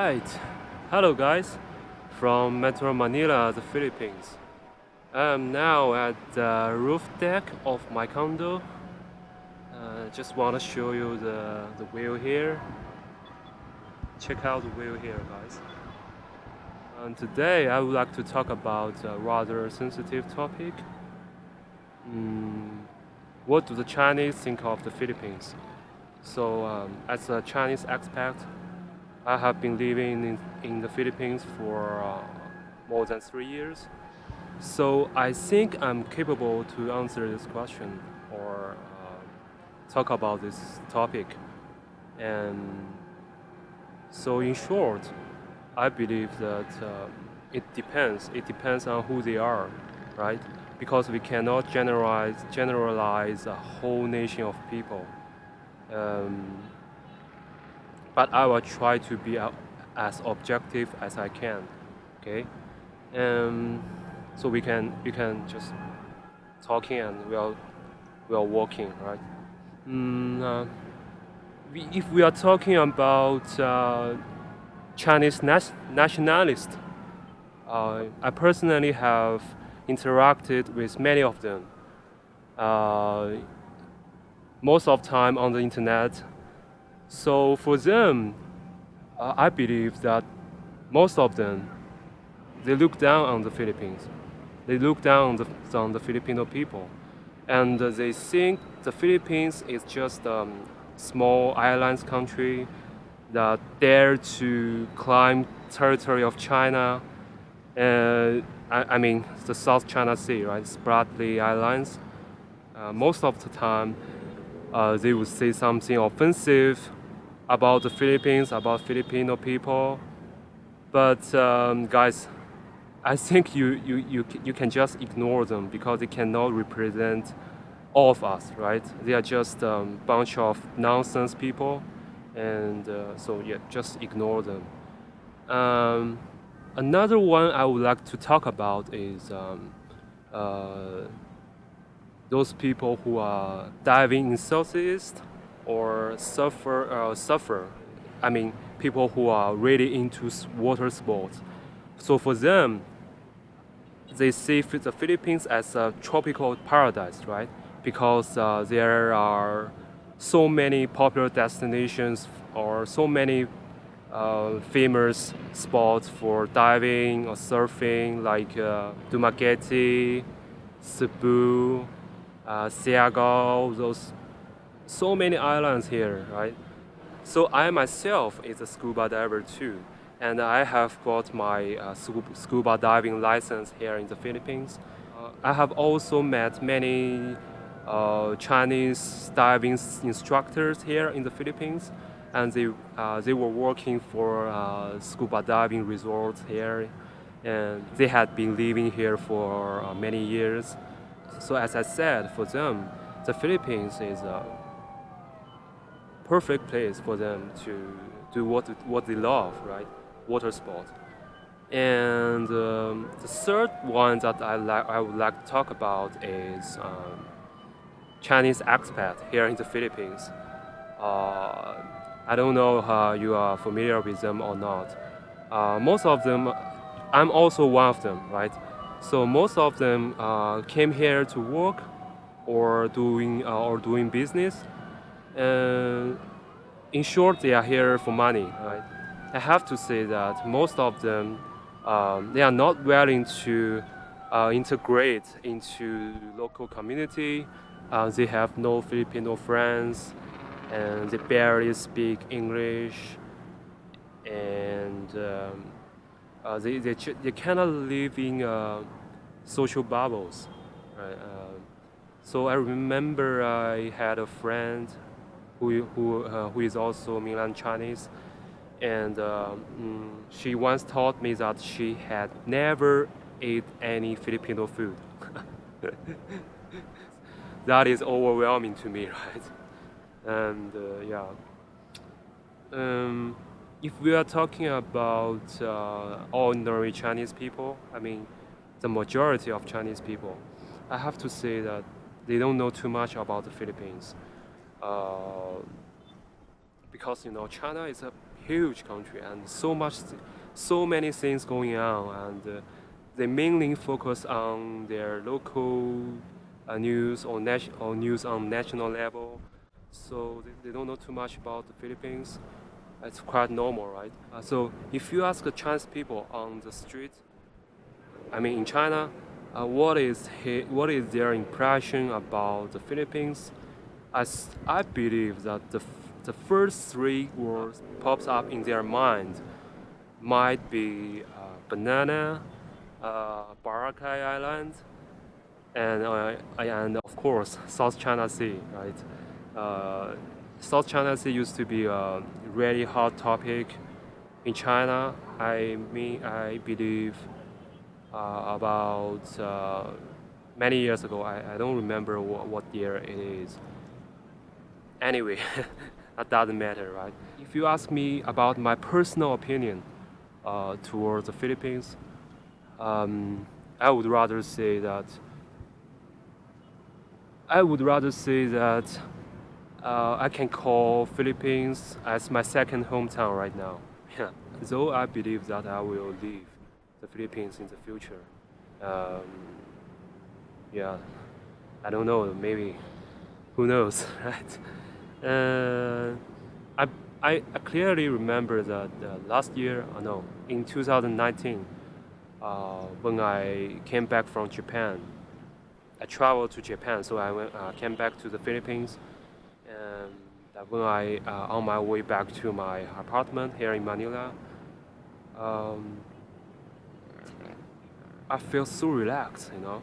Alright, hello guys from Metro Manila, the Philippines. I'm now at the roof deck of my condo. Just want to show you the view here. Check out the view here, guys. And today I would like to talk about a rather sensitive topic. Mm, what do the Chinese think of the Philippines? As a Chinese expat, I have been living in the Philippines for more than 3 years. So I think I'm capable to answer this question or talk about this topic. And so, in short, I believe that it depends. It depends on who they are, right? Because we cannot generalize a whole nation of people. Um, but I will try to be as objective as I can. Okay, um, so we can just talking and we are walking, right? Mm, uh, if we are talking about Chinese nationalists, I personally have interacted with many of them. Uh, Most of time on the internet. So for them, I believe that most of them they look down on the Philippines. They look down on the Filipino people, and they think the Philippines is just a small islands country that dare to climb territory of China. I mean the South China Sea, right? Spratly Islands. Most of the time, they would say something offensive about the Philippines, about Filipino people. But guys, I think you can just ignore them because they cannot represent all of us, right? They are just a bunch of nonsense people, and so yeah, just ignore them. Um, Another one I would like to talk about is uh, those people who are diving in Southeast or suffer. I mean, people who are really into water sports. So for them, they see the Philippines as a tropical paradise, right? Because there are so many popular destinations or so many famous spots for diving or surfing, like Dumaguete, Cebu, Siargao, those so many islands here, right? So I myself is a scuba diver too, and I have got my scuba diving license here in the Philippines. I have also met many Chinese diving instructors here in the Philippines, and they were working for scuba diving resorts here, and they had been living here for many years. So as I said, for them, the Philippines is a perfect place for them to do what they love, right? Water sport. And the third one that I would like to talk about is Chinese expat here in the Philippines. Uh, I don't know how you are familiar with them or not. Most of them, I'm also one of them, right? So most of them came here to work or doing business. Uh, in short, they are here for money, right? I have to say that most of them they are not willing to integrate into local community. They have no Filipino friends, and they barely speak English, and they cannot live in social bubbles. Right? So I remember I had a friend who is also Milan Chinese, and she once told me that she had never ate any Filipino food. That is overwhelming to me, right? And yeah, um, if we are talking about ordinary Chinese people, I mean, the majority of Chinese people, I have to say that they don't know too much about the Philippines. Uh, because China is a huge country and so many things going on, and they mainly focus on their local news or news on national level. So they don't know too much about the Philippines. It's quite normal, right? So if you ask the Chinese people on the street, I mean in China, what is their impression about the Philippines? As I believe that the first three words pops up in their mind might be banana, Boracay Island, and of course South China Sea, right? Uh, South China Sea used to be a really hot topic in China. I believe about many years ago. I don't remember what year it is. Anyway, that doesn't matter, right? If you ask me about my personal opinion towards the Philippines, I would rather say that I can call Philippines as my second hometown right now. Yeah. Though I believe that I will leave the Philippines in the future. Um, yeah, I don't know. Maybe who knows, right? Uh, I, I clearly remember that last year, no, in 2019, when I came back from Japan, I traveled to Japan, so came back to the Philippines, and that when I on my way back to my apartment here in Manila, um, I feel so relaxed, you know.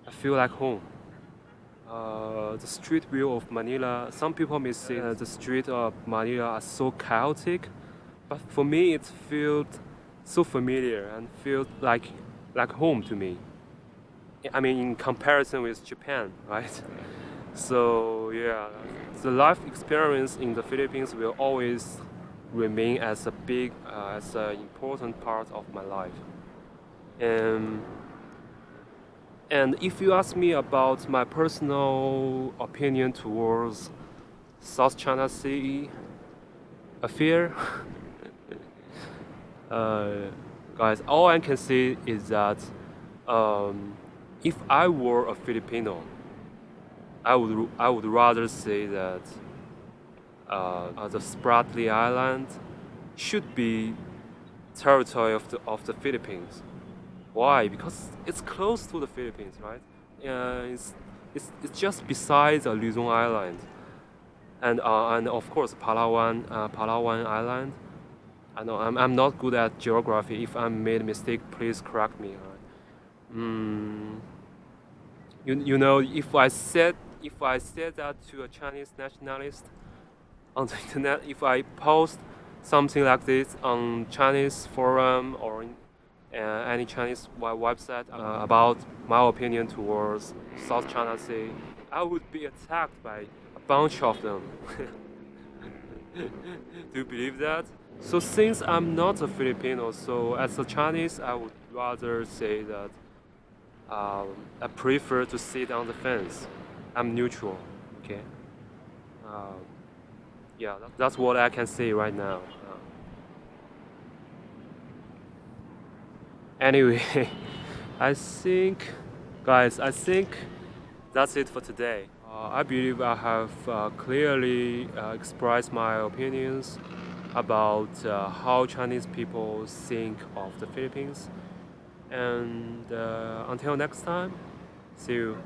I feel like home. The street view of Manila, some people may say the street of Manila are so chaotic, but for me it feels so familiar and feels like home to me. I mean, in comparison with Japan, right? So yeah, the life experience in the Philippines will always remain as as an important part of my life. And and if you ask me about my personal opinion towards South China Sea affair, uh, guys, all I can say is that um, if I were a Filipino, I would rather say that the Spratly Island should be territory of the Philippines. Why? Because it's close to the Philippines, right? It's just beside Luzon Island, and of course Palawan Island. I know I'm not good at geography. If I made a mistake, please correct me. Right? You know, if I said that to a Chinese nationalist on the internet, if I post something like this on Chinese forum or in any Chinese website about my opinion towards South China Sea, I would be attacked by a bunch of them. Do you believe that? So since I'm not a Filipino, so as a Chinese, I would rather say that I prefer to sit on the fence. I'm neutral. Okay. Um, yeah, that's what I can say right now. Anyway, I think, guys, I think that's it for today. I believe I have clearly expressed my opinions about how Chinese people think of the Philippines. And until next time, see you.